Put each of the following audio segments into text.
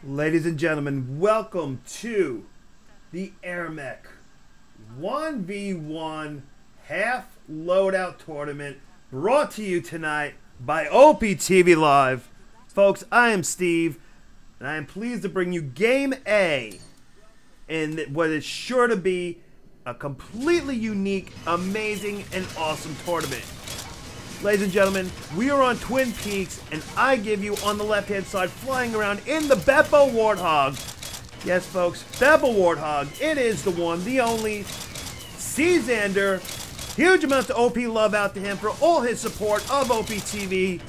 Ladies and gentlemen, welcome to the AirMech 1v1 half loadout tournament brought to you tonight by OPTVLive. Folks, I am Steve, and I am pleased to bring you Game A in what is sure to be a completely unique, amazing, and awesome tournament. Ladies and gentlemen, we are on Twin Peaks, and I give you on the left-hand side, flying around in the Beppo Warthog. Yes, folks, Beppo Warthog. It is the one, the only, Czander. Huge amounts of OP love out to him for all his support of OPTV.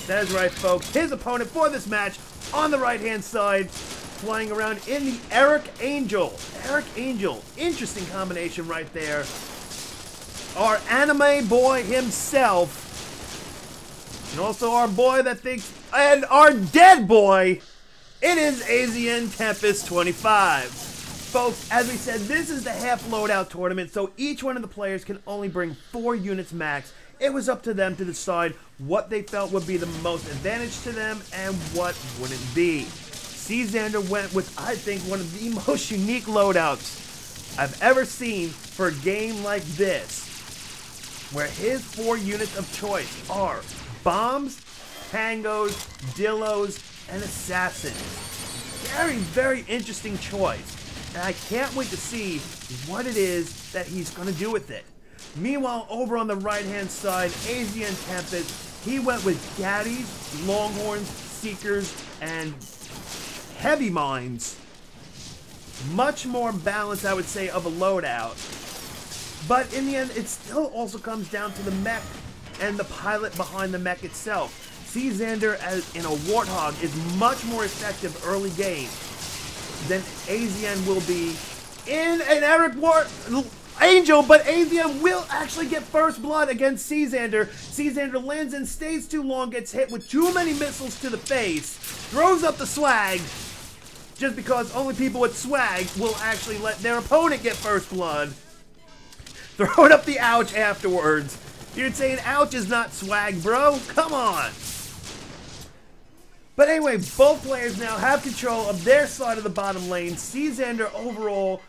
That is right, folks. His opponent for this match, on the right-hand side, flying around in the Eric Angel. Eric Angel, interesting combination right there. Our anime boy himself, and also our boy that thinks, and our dead boy, it is AznTempest25. Folks, as we said, this is the half loadout tournament, so each one of the players can only bring 4 units max. It was up to them to decide what they felt would be the most advantage to them and what wouldn't be. Czander went with, I think, one of the most unique loadouts I've ever seen for a game like this, where his 4 units of choice are bombs, tangos, dillos, and assassins. Very interesting choice, and I can't wait to see what it is that he's going to do with it. Meanwhile, over on the right-hand side, AznTempest, he went with Gaddies, Longhorns, Seekers, and Heavy Mines. Much more balanced, I would say, of a loadout. But in the end, it still also comes down to the mech and the pilot behind the mech itself. Czander, as in a Warthog, is much more effective early game than Azn will be in an Eric Angel, but Azn will actually get first blood against Czander. Czander lands and stays too long, gets hit with too many missiles to the face, throws up the swag, just because only people with swag will actually let their opponent get first blood. Throwing up the ouch afterwards. You're saying ouch is not swag, bro? Come on. But anyway, both players now have control of their side of the bottom lane. Czander overall,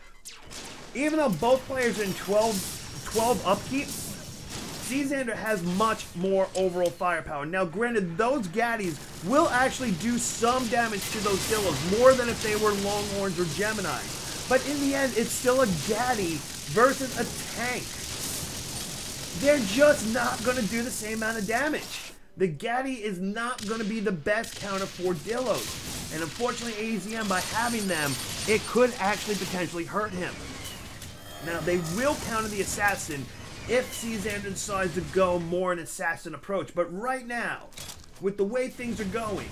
even though both players are in 12 upkeep, Czander has much more overall firepower. Now, granted, those Gaddies will actually do some damage to those Dillos, more than if they were Longhorns or Gemini. But in the end, it's still a Gaddy versus a tank. They're just not going to do the same amount of damage. The Gaddy is not going to be the best counter for Dillos. And unfortunately, Azn, by having them, it could actually potentially hurt him. Now, they will counter the Assassin if Czander decides to go more an Assassin approach. But right now, with the way things are going,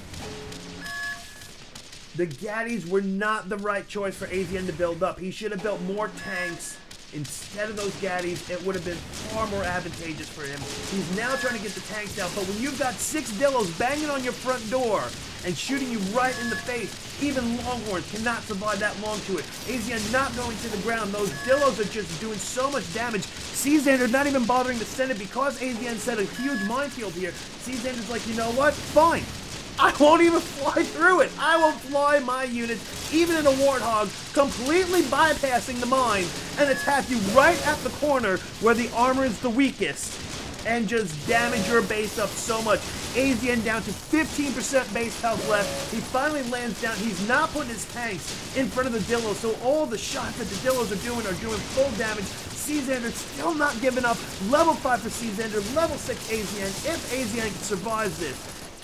the Gaddies were not the right choice for Azn to build up. He should have built more tanks instead of those Gaddies. It would have been far more advantageous for him. He's now trying to get the tanks out, but when you've got 6 Dillos banging on your front door and shooting you right in the face, even Longhorns cannot survive that long to it. Azn not going to the ground. Those Dillos are just doing so much damage. Czander not even bothering to send it because Azn set a huge minefield here. Czander's like, you know what? Fine. I won't even fly through it. I will fly my units, even in a Warthog, completely bypassing the mine and attack you right at the corner where the armor is the weakest and just damage your base up so much. Azn down to 15% base health left. He finally lands down. He's not putting his tanks in front of the Dillos, so all the shots that the Dillos are doing full damage. Czander still not giving up. Level 5 for Czander, level 6 Azn. If Azn survives this,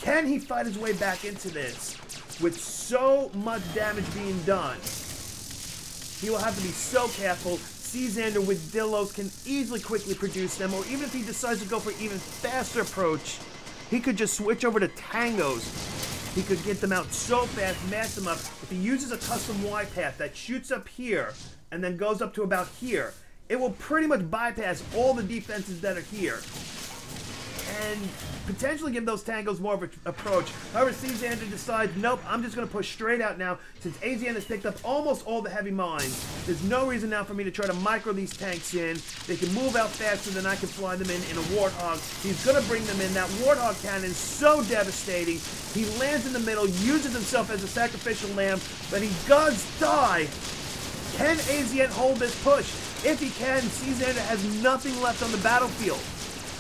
can he fight his way back into this with so much damage being done? He will have to be so careful. Czander with Dillos can easily quickly produce them, or even if he decides to go for even faster approach, he could just switch over to tangos. He could get them out so fast, mash them up. If he uses a custom Y path that shoots up here and then goes up to about here, it will pretty much bypass all the defenses that are here. and potentially give those tangos more of an approach. However, Czander decides, nope, I'm just going to push straight out now. Since AZN has picked up almost all the heavy mines, there's no reason now for me to try to micro these tanks in. They can move out faster than I can fly them in a Warthog. He's going to bring them in. That Warthog cannon is so devastating. He lands in the middle, uses himself as a sacrificial lamb, but he does die. Can AZN hold this push? If he can, Czander has nothing left on the battlefield.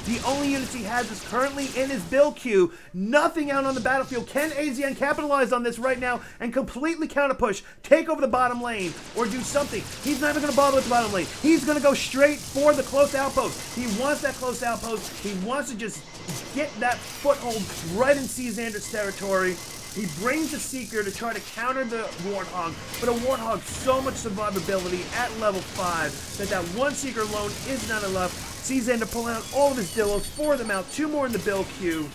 The only units he has is currently in his build queue. Nothing out on the battlefield. Can AZN capitalize on this right now and completely counter-push, take over the bottom lane, or do something? He's not even going to bother with the bottom lane. He's going to go straight for the close outpost. He wants that close outpost. He wants to just get that foothold right in Czander's territory. He brings the Seeker to try to counter the Warthog, but a Warthog so much survivability at level 5 that that one Seeker alone is not enough. Czander pulling out all of his Dillos, 4 of them out, 2 more in the build queue.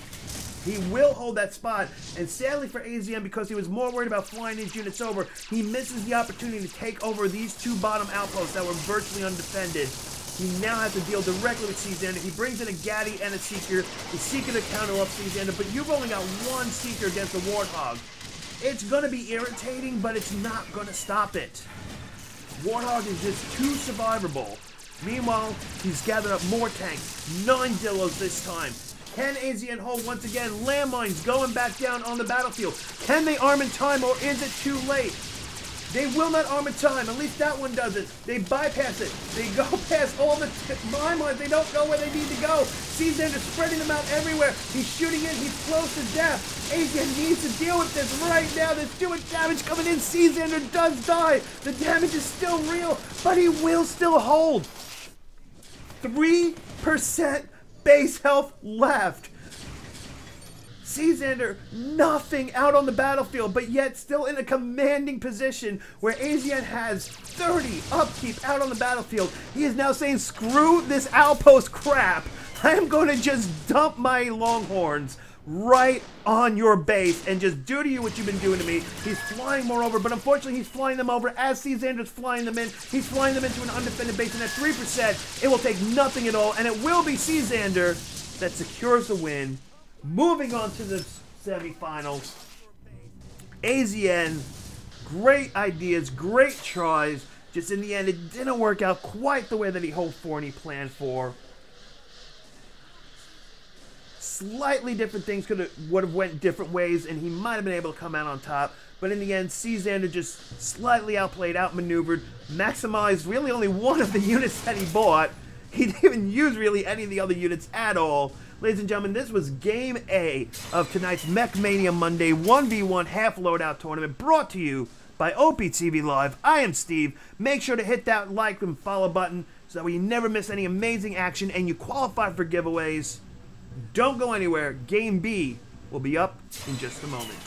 He will hold that spot, and sadly for AZN, because he was more worried about flying his units over, he misses the opportunity to take over these 2 bottom outposts that were virtually undefended. He now has to deal directly with Czander. He brings in a Gaddy and a Seeker. The Seeker to counter up Czander, but you've only got 1 Seeker against the Warthog. It's going to be irritating, but it's not going to stop it. Warthog is just too survivable. Meanwhile, he's gathered up more tanks, 9 Dillos this time. Can AZN hold once again? Landmines going back down on the battlefield. Can they arm in time, or is it too late? They will not arm in time, at least that one doesn't. They bypass it. They go past all the landmines. They don't go where they need to go. Czander spreading them out everywhere. He's shooting in. He's close to death. AZN needs to deal with this right now. There's too much damage coming in. Czander does die. The damage is still real, but he will still hold. 3% base health left. Czander, nothing out on the battlefield, but yet still in a commanding position where AZN has 30 upkeep out on the battlefield. He is now saying, screw this outpost crap. I am going to just dump my Longhorns right on your base and just do to you what you've been doing to me. He's flying moreover, but unfortunately he's flying them over as Czander's flying them in. He's flying them into an undefended base, and at 3%, it will take nothing at all, and it will be Czander that secures the win. Moving on to the semifinals. AZN, great ideas, great tries. Just in the end, it didn't work out quite the way that he hoped for and he planned for. Slightly different things would have went different ways, and he might have been able to come out on top. But in the end, Czander just slightly outplayed, outmaneuvered, maximized really only 1 of the units that he bought. He didn't even use really any of the other units at all. Ladies and gentlemen, this was Game A of tonight's Mech Mania Monday 1v1 half loadout tournament, brought to you by OPTVLive. I am Steve. Make sure to hit that like and follow button so that way you never miss any amazing action and you qualify for giveaways. Don't go anywhere. Game B will be up in just a moment.